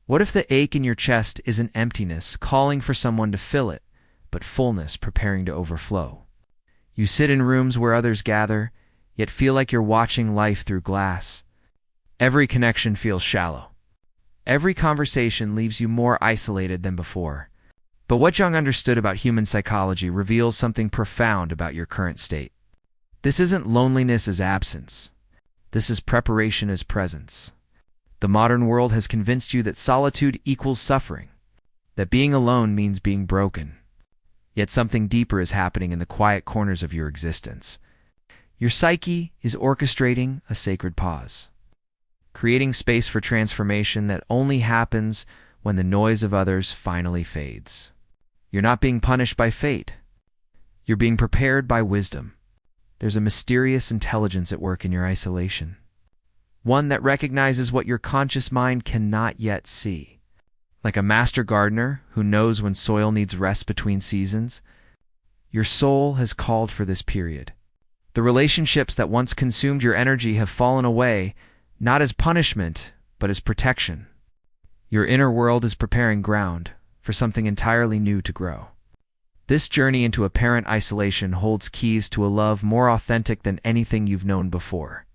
What if the ache in your chest isn't emptiness calling for someone to fill it, but fullness preparing to overflow? You sit in rooms where others gather, yet feel like you're watching life through glass. Every connection feels shallow. Every conversation leaves you more isolated than before. But what Jung understood about human psychology reveals something profound about your current state. This isn't loneliness as absence. This is preparation as presence. The modern world has convinced you that solitude equals suffering, that being alone means being broken. Yet something deeper is happening in the quiet corners of your existence. Your psyche is orchestrating a sacred pause, creating space for transformation that only happens when the noise of others finally fades. You're not being punished by fate. You're being prepared by wisdom. There's a mysterious intelligence at work in your isolation, one that recognizes what your conscious mind cannot yet see. Like a master gardener who knows when soil needs rest between seasons, your soul has called for this period. The relationships that once consumed your energy have fallen away, not as punishment, but as protection. Your inner world is preparing ground for something entirely new to grow. This journey into apparent isolation holds keys to a love more authentic than anything you've known before.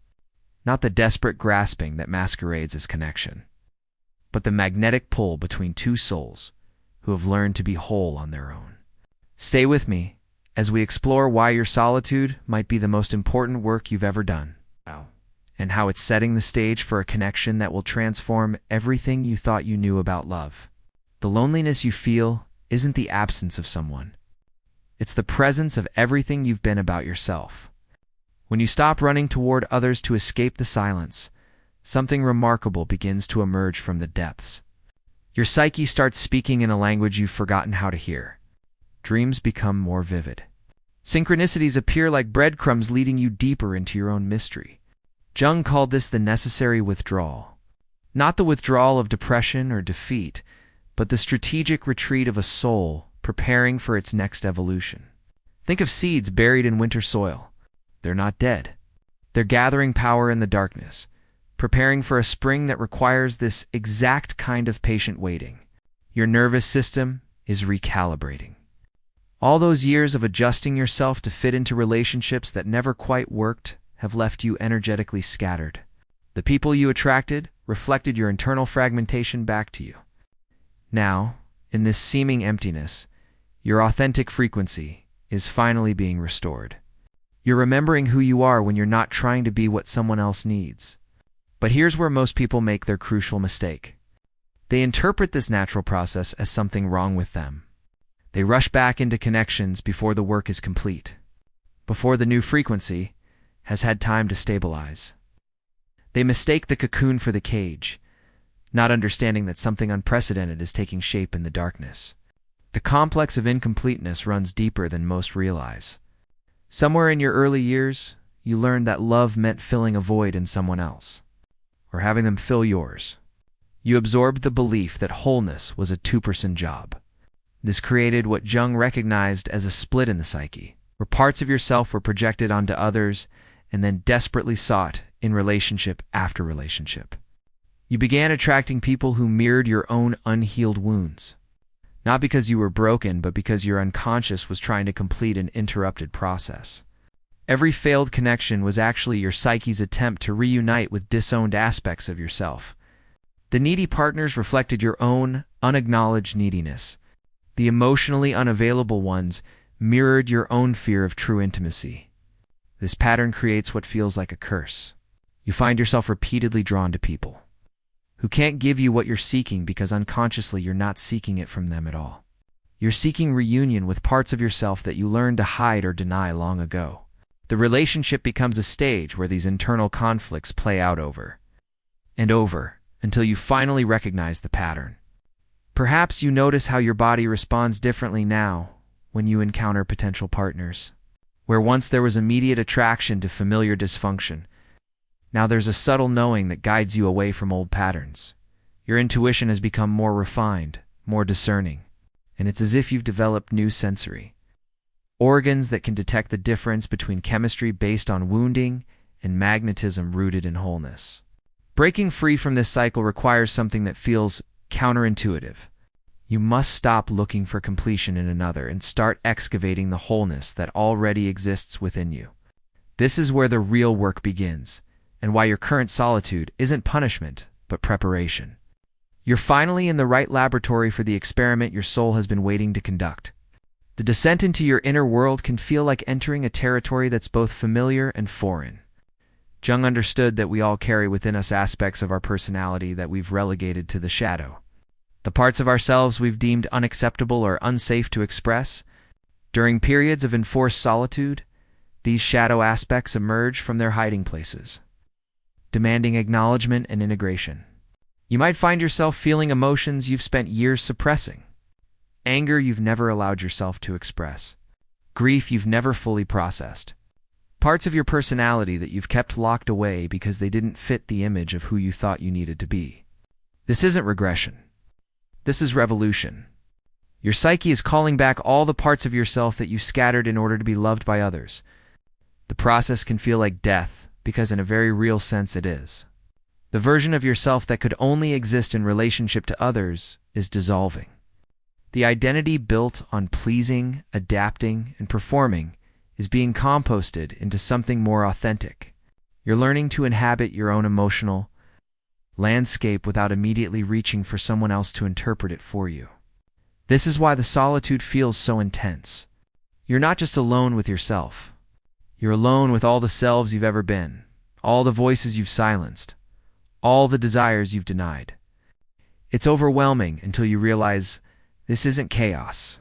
Not the desperate grasping that masquerades as connection, but the magnetic pull between two souls who have learned to be whole on their own. Stay with me as we explore why your solitude might be the most important work you've ever done, and how it's setting the stage for a connection that will transform everything you thought you knew about love. The loneliness you feel isn't the absence of someone. It's the presence of everything you've been about yourself. When you stop running toward others to escape the silence, something remarkable begins to emerge from the depths. Your psyche starts speaking in a language you've forgotten how to hear. Dreams become more vivid. Synchronicities appear like breadcrumbs leading you deeper into your own mystery. Jung called this the necessary withdrawal. Not the withdrawal of depression or defeat, but the strategic retreat of a soul preparing for its next evolution. Think of seeds buried in winter soil. They're not dead. They're gathering power in the darkness, preparing for a spring that requires this exact kind of patient waiting. Your nervous system is recalibrating. All those years of adjusting yourself to fit into relationships that never quite worked have left you energetically scattered. The people you attracted reflected your internal fragmentation back to you. Now, in this seeming emptiness, your authentic frequency is finally being restored. You're remembering who you are when you're not trying to be what someone else needs. But here's where most people make their crucial mistake. They interpret this natural process as something wrong with them. They rush back into connections before the work is complete, before the new frequency has had time to stabilize. They mistake the cocoon for the cage, not understanding that something unprecedented is taking shape in the darkness. The complex of incompleteness runs deeper than most realize. Somewhere in your early years, you learned that love meant filling a void in someone else, or having them fill yours. You absorbed the belief that wholeness was a two-person job. This created what Jung recognized as a split in the psyche, where parts of yourself were projected onto others and then desperately sought in relationship after relationship. You began attracting people who mirrored your own unhealed wounds, not because you were broken, but because your unconscious was trying to complete an interrupted process. Every failed connection was actually your psyche's attempt to reunite with disowned aspects of yourself. The needy partners reflected your own unacknowledged neediness. The emotionally unavailable ones mirrored your own fear of true intimacy. This pattern creates what feels like a curse. You find yourself repeatedly drawn to people who can't give you what you're seeking because unconsciously you're not seeking it from them at all. You're seeking reunion with parts of yourself that you learned to hide or deny long ago. The relationship becomes a stage where these internal conflicts play out over and over until you finally recognize the pattern. Perhaps you notice how your body responds differently now when you encounter potential partners. Where once there was immediate attraction to familiar dysfunction, now there's a subtle knowing that guides you away from old patterns. Your intuition has become more refined, more discerning, and it's as if you've developed new sensory organs that can detect the difference between chemistry based on wounding and magnetism rooted in wholeness. Breaking free from this cycle requires something that feels counterintuitive. You must stop looking for completion in another and start excavating the wholeness that already exists within you. This is where the real work begins, and why your current solitude isn't punishment, but preparation. You're finally in the right laboratory for the experiment your soul has been waiting to conduct. The descent into your inner world can feel like entering a territory that's both familiar and foreign. Jung understood that we all carry within us aspects of our personality that we've relegated to the shadow. The parts of ourselves we've deemed unacceptable or unsafe to express. During periods of enforced solitude, these shadow aspects emerge from their hiding places, demanding acknowledgement and integration. You might find yourself feeling emotions you've spent years suppressing, anger you've never allowed yourself to express, grief you've never fully processed, parts of your personality that you've kept locked away because they didn't fit the image of who you thought you needed to be. This isn't regression. This is revolution. Your psyche is calling back all the parts of yourself that you scattered in order to be loved by others. The process can feel like death, because in a very real sense it is. The version of yourself that could only exist in relationship to others is dissolving. The identity built on pleasing, adapting, and performing is being composted into something more authentic. You're learning to inhabit your own emotional landscape without immediately reaching for someone else to interpret it for you. This is why the solitude feels so intense. You're not just alone with yourself. You're alone with all the selves you've ever been, all the voices you've silenced, all the desires you've denied. It's overwhelming until you realize this isn't chaos.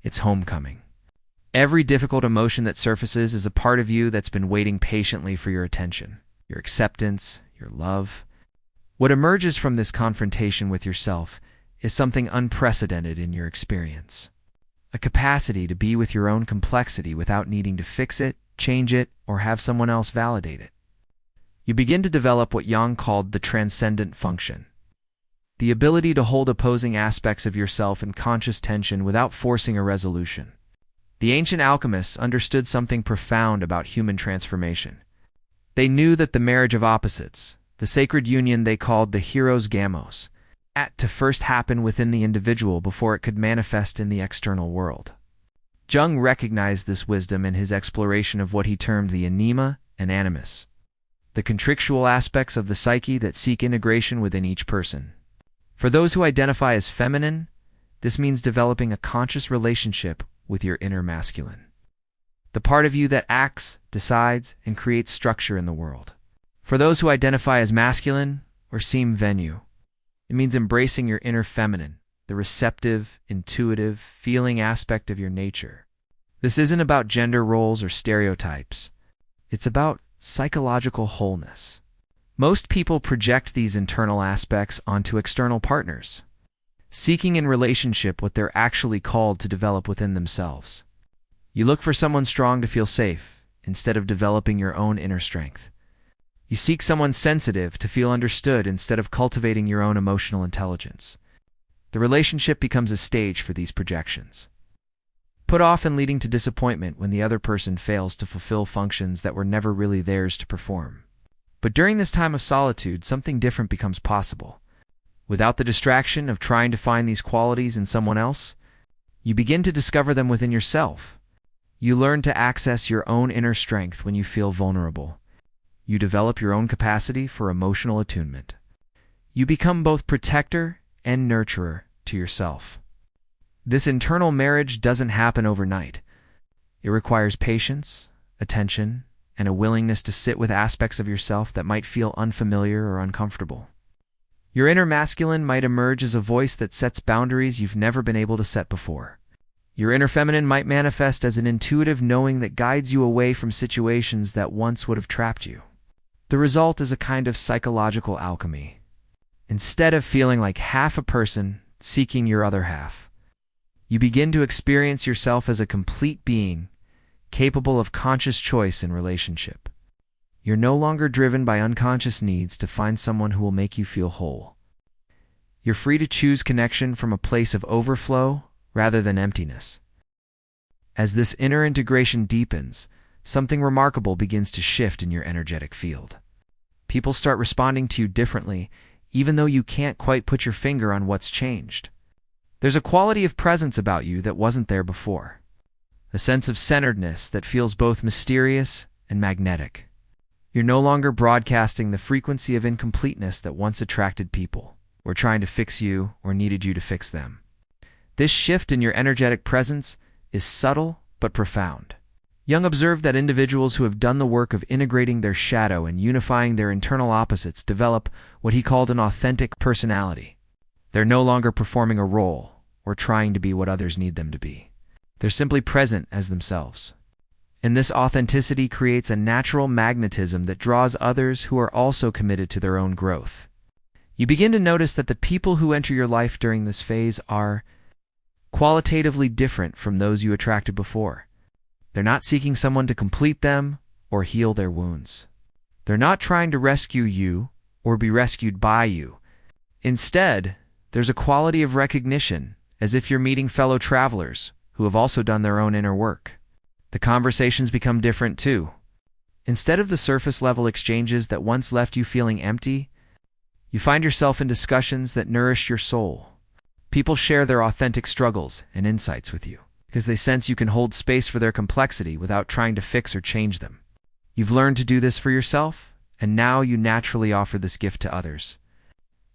It's homecoming. Every difficult emotion that surfaces is a part of you that's been waiting patiently for your attention, your acceptance, your love. What emerges from this confrontation with yourself is something unprecedented in your experience. A capacity to be with your own complexity without needing to fix it, change it, or have someone else validate it. You begin to develop what Jung called the transcendent function, the ability to hold opposing aspects of yourself in conscious tension without forcing a resolution. The ancient alchemists understood something profound about human transformation. They knew that the marriage of opposites, the sacred union they called the hero's gamos, had to first happen within the individual before it could manifest in the external world. Jung recognized this wisdom in his exploration of what he termed the anima and animus, the contrictual aspects of the psyche that seek integration within each person. For those who identify as feminine, this means developing a conscious relationship with your inner masculine, the part of you that acts, decides, and creates structure in the world. For those who identify as masculine or seem venue, it means embracing your inner feminine, the receptive, intuitive, feeling aspect of your nature. This isn't about gender roles or stereotypes. It's about psychological wholeness. Most people project these internal aspects onto external partners, seeking in relationship what they're actually called to develop within themselves. You look for someone strong to feel safe, instead of developing your own inner strength. You seek someone sensitive to feel understood instead of cultivating your own emotional intelligence. The relationship becomes a stage for these projections, put off and leading to disappointment when the other person fails to fulfill functions that were never really theirs to perform. But during this time of solitude, something different becomes possible. Without the distraction of trying to find these qualities in someone else, you begin to discover them within yourself. You learn to access your own inner strength when you feel vulnerable. You develop your own capacity for emotional attunement. You become both protector and nurturer to yourself. This internal marriage doesn't happen overnight. It requires patience, attention, and a willingness to sit with aspects of yourself that might feel unfamiliar or uncomfortable. Your inner masculine might emerge as a voice that sets boundaries you've never been able to set before. Your inner feminine might manifest as an intuitive knowing that guides you away from situations that once would have trapped you. The result is a kind of psychological alchemy. Instead of feeling like half a person seeking your other half, you begin to experience yourself as a complete being, capable of conscious choice in relationship. You're no longer driven by unconscious needs to find someone who will make you feel whole. You're free to choose connection from a place of overflow rather than emptiness. As this inner integration deepens, something remarkable begins to shift in your energetic field. People start responding to you differently, even though you can't quite put your finger on what's changed. There's a quality of presence about you that wasn't there before. A sense of centeredness that feels both mysterious and magnetic. You're no longer broadcasting the frequency of incompleteness that once attracted people, or trying to fix you or needed you to fix them. This shift in your energetic presence is subtle but profound. Jung observed that individuals who have done the work of integrating their shadow and unifying their internal opposites develop what he called an authentic personality. They're no longer performing a role or trying to be what others need them to be. They're simply present as themselves. And this authenticity creates a natural magnetism that draws others who are also committed to their own growth. You begin to notice that the people who enter your life during this phase are qualitatively different from those you attracted before. They're not seeking someone to complete them or heal their wounds. They're not trying to rescue you or be rescued by you. Instead, there's a quality of recognition, as if you're meeting fellow travelers who have also done their own inner work. The conversations become different too. Instead of the surface-level exchanges that once left you feeling empty, you find yourself in discussions that nourish your soul. People share their authentic struggles and insights with you, because they sense you can hold space for their complexity without trying to fix or change them. You've learned to do this for yourself, and now you naturally offer this gift to others.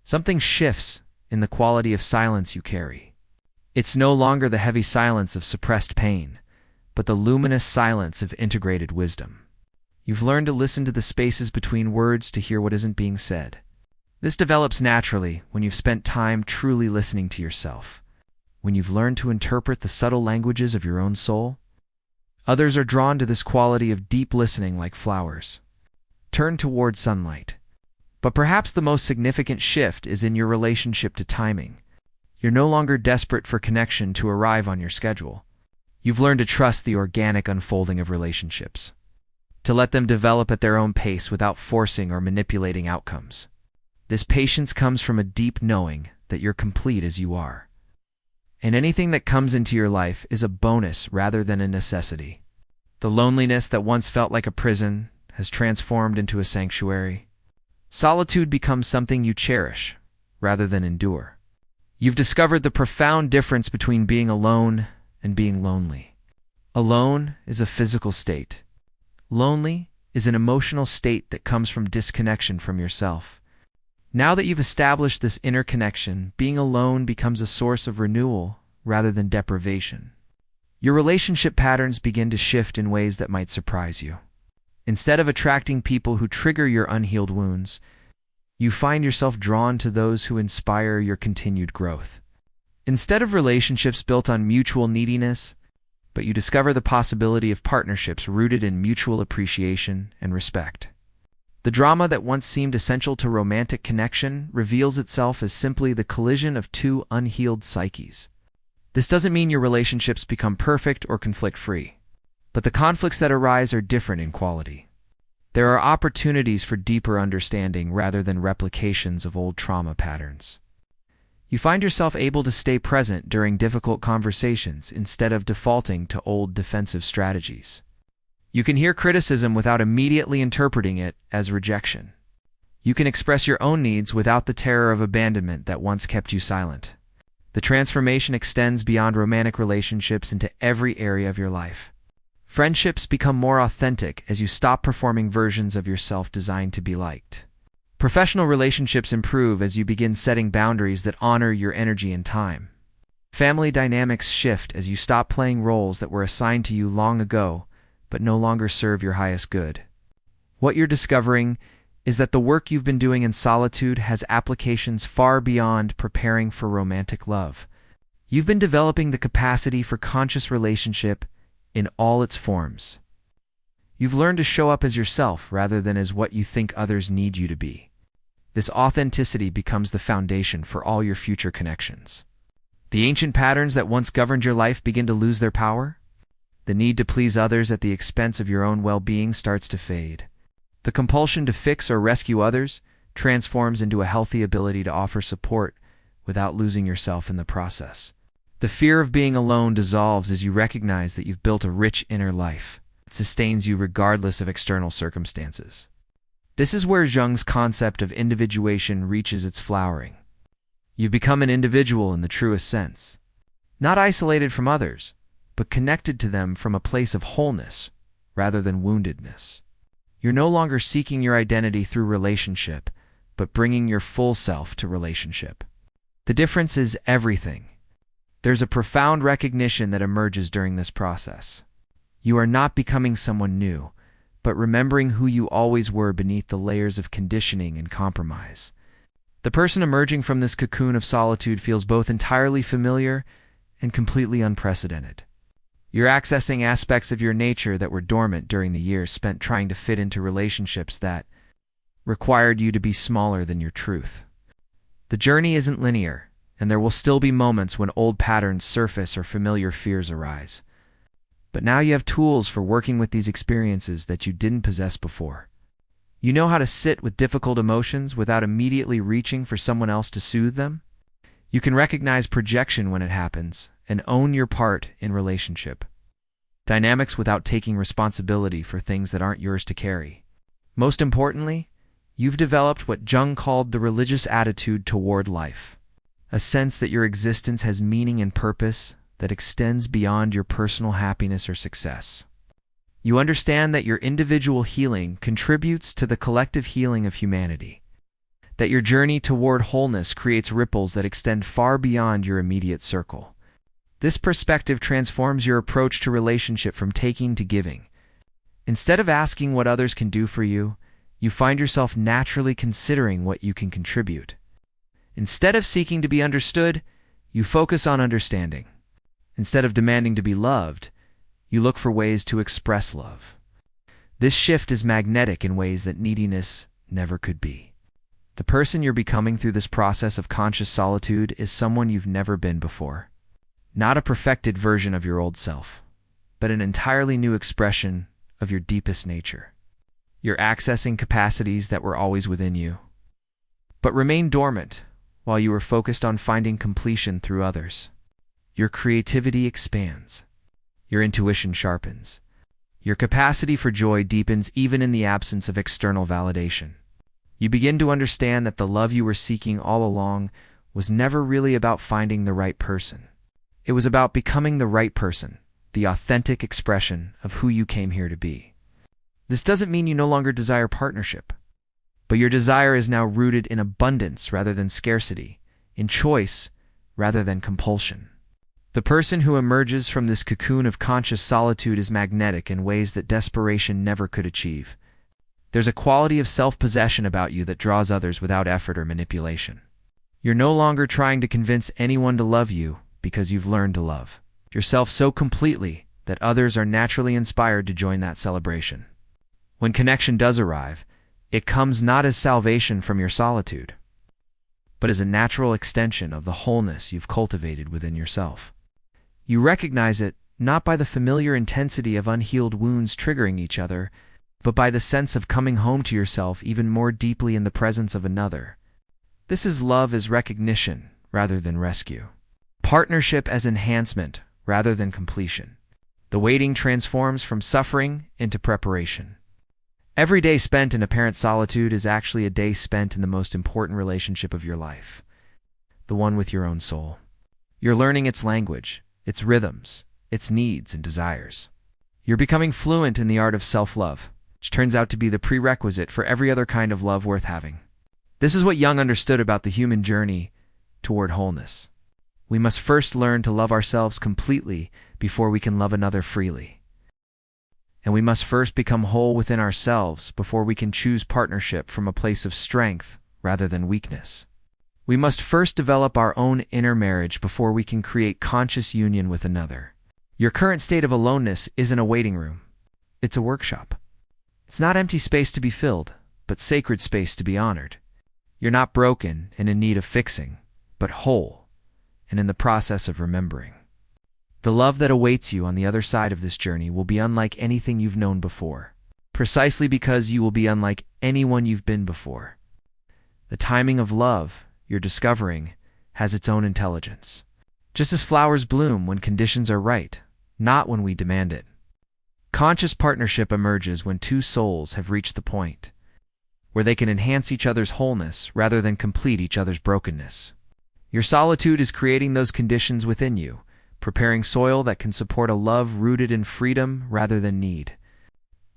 Something shifts in the quality of silence you carry. It's no longer the heavy silence of suppressed pain, but the luminous silence of integrated wisdom. You've learned to listen to the spaces between words to hear what isn't being said. This develops naturally when you've spent time truly listening to yourself. When you've learned to interpret the subtle languages of your own soul, others are drawn to this quality of deep listening like flowers. Turn toward sunlight. But perhaps the most significant shift is in your relationship to timing. You're no longer desperate for connection to arrive on your schedule. You've learned to trust the organic unfolding of relationships, to let them develop at their own pace without forcing or manipulating outcomes. This patience comes from a deep knowing that you're complete as you are. And anything that comes into your life is a bonus rather than a necessity. The loneliness that once felt like a prison has transformed into a sanctuary. Solitude becomes something you cherish rather than endure. You've discovered the profound difference between being alone and being lonely. Alone is a physical state. Lonely is an emotional state that comes from disconnection from yourself. Now that you've established this inner connection, being alone becomes a source of renewal rather than deprivation. Your relationship patterns begin to shift in ways that might surprise you. Instead of attracting people who trigger your unhealed wounds, you find yourself drawn to those who inspire your continued growth. Instead of relationships built on mutual neediness, but you discover the possibility of partnerships rooted in mutual appreciation and respect. The drama that once seemed essential to romantic connection reveals itself as simply the collision of two unhealed psyches. This doesn't mean your relationships become perfect or conflict-free, but the conflicts that arise are different in quality. There are opportunities for deeper understanding rather than replications of old trauma patterns. You find yourself able to stay present during difficult conversations instead of defaulting to old defensive strategies. You can hear criticism without immediately interpreting it as rejection. You can express your own needs without the terror of abandonment that once kept you silent. The transformation extends beyond romantic relationships into every area of your life. Friendships become more authentic as you stop performing versions of yourself designed to be liked. Professional relationships improve as you begin setting boundaries that honor your energy and time. Family dynamics shift as you stop playing roles that were assigned to you long ago but no longer serve your highest good. What you're discovering is that the work you've been doing in solitude has applications far beyond preparing for romantic love. You've been developing the capacity for conscious relationship in all its forms. You've learned to show up as yourself rather than as what you think others need you to be. This authenticity becomes the foundation for all your future connections. The ancient patterns that once governed your life begin to lose their power. The need to please others at the expense of your own well-being starts to fade. The compulsion to fix or rescue others transforms into a healthy ability to offer support without losing yourself in the process. The fear of being alone dissolves as you recognize that you've built a rich inner life that sustains you regardless of external circumstances. This is where Jung's concept of individuation reaches its flowering. You become an individual in the truest sense, not isolated from others, but connected to them from a place of wholeness rather than woundedness. You're no longer seeking your identity through relationship, but bringing your full self to relationship. The difference is everything. There's a profound recognition that emerges during this process. You are not becoming someone new, but remembering who you always were beneath the layers of conditioning and compromise. The person emerging from this cocoon of solitude feels both entirely familiar and completely unprecedented. You're accessing aspects of your nature that were dormant during the years spent trying to fit into relationships that required you to be smaller than your truth. The journey isn't linear, and there will still be moments when old patterns surface or familiar fears arise. But now you have tools for working with these experiences that you didn't possess before. You know how to sit with difficult emotions without immediately reaching for someone else to soothe them. You can recognize projection when it happens and own your part in relationship dynamics without taking responsibility for things that aren't yours to carry. Most importantly, you've developed what Jung called the religious attitude toward life, a sense that your existence has meaning and purpose that extends beyond your personal happiness or success. You understand that your individual healing contributes to the collective healing of humanity, that your journey toward wholeness creates ripples that extend far beyond your immediate circle. This perspective transforms your approach to relationship from taking to giving. Instead of asking what others can do for you, you find yourself naturally considering what you can contribute. Instead of seeking to be understood, you focus on understanding. Instead of demanding to be loved, you look for ways to express love. This shift is magnetic in ways that neediness never could be. The person you're becoming through this process of conscious solitude is someone you've never been before. Not a perfected version of your old self, but an entirely new expression of your deepest nature. You're accessing capacities that were always within you, but remained dormant while you were focused on finding completion through others. Your creativity expands. Your intuition sharpens. Your capacity for joy deepens even in the absence of external validation. You begin to understand that the love you were seeking all along was never really about finding the right person. It was about becoming the right person, the authentic expression of who you came here to be. This doesn't mean you no longer desire partnership, but your desire is now rooted in abundance rather than scarcity, in choice rather than compulsion. The person who emerges from this cocoon of conscious solitude is magnetic in ways that desperation never could achieve. There's a quality of self-possession about you that draws others without effort or manipulation. You're no longer trying to convince anyone to love you because you've learned to love yourself so completely that others are naturally inspired to join that celebration. When connection does arrive, it comes not as salvation from your solitude, but as a natural extension of the wholeness you've cultivated within yourself. You recognize it not by the familiar intensity of unhealed wounds triggering each other, but by the sense of coming home to yourself even more deeply in the presence of another. This is love as recognition rather than rescue. Partnership as enhancement rather than completion. The waiting transforms from suffering into preparation. Every day spent in apparent solitude is actually a day spent in the most important relationship of your life, the one with your own soul. You're learning its language, its rhythms, its needs and desires. You're becoming fluent in the art of self-love, which turns out to be the prerequisite for every other kind of love worth having. This is what Jung understood about the human journey toward wholeness. We must first learn to love ourselves completely before we can love another freely. And we must first become whole within ourselves before we can choose partnership from a place of strength rather than weakness. We must first develop our own inner marriage before we can create conscious union with another. Your current state of aloneness isn't a waiting room. It's a workshop. It's not empty space to be filled, but sacred space to be honored. You're not broken and in need of fixing, but whole and in the process of remembering. The love that awaits you on the other side of this journey will be unlike anything you've known before, precisely because you will be unlike anyone you've been before. The timing of love, you're discovering, has its own intelligence. Just as flowers bloom when conditions are right, not when we demand it. Conscious partnership emerges when two souls have reached the point where they can enhance each other's wholeness rather than complete each other's brokenness. Your solitude is creating those conditions within you, preparing soil that can support a love rooted in freedom rather than need.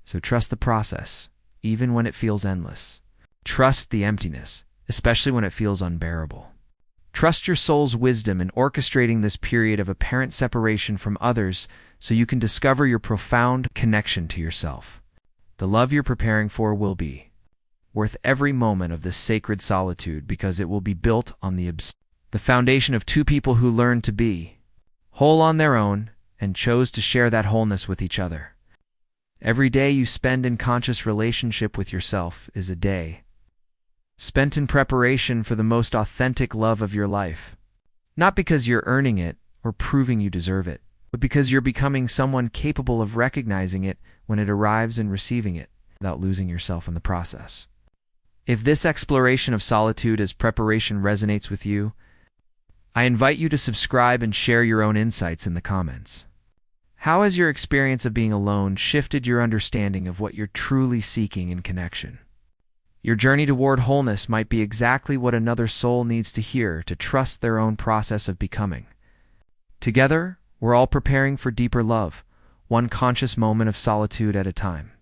So trust the process, even when it feels endless. Trust the emptiness, especially when it feels unbearable. Trust your soul's wisdom in orchestrating this period of apparent separation from others so you can discover your profound connection to yourself. The love you're preparing for will be worth every moment of this sacred solitude because it will be built on the foundation of two people who learned to be whole on their own and chose to share that wholeness with each other. Every day you spend in conscious relationship with yourself is a day spent in preparation for the most authentic love of your life. Not because you're earning it or proving you deserve it, but because you're becoming someone capable of recognizing it when it arrives and receiving it without losing yourself in the process. If this exploration of solitude as preparation resonates with you, I invite you to subscribe and share your own insights in the comments. How has your experience of being alone shifted your understanding of what you're truly seeking in connection? Your journey toward wholeness might be exactly what another soul needs to hear to trust their own process of becoming. Together, we're all preparing for deeper love, one conscious moment of solitude at a time.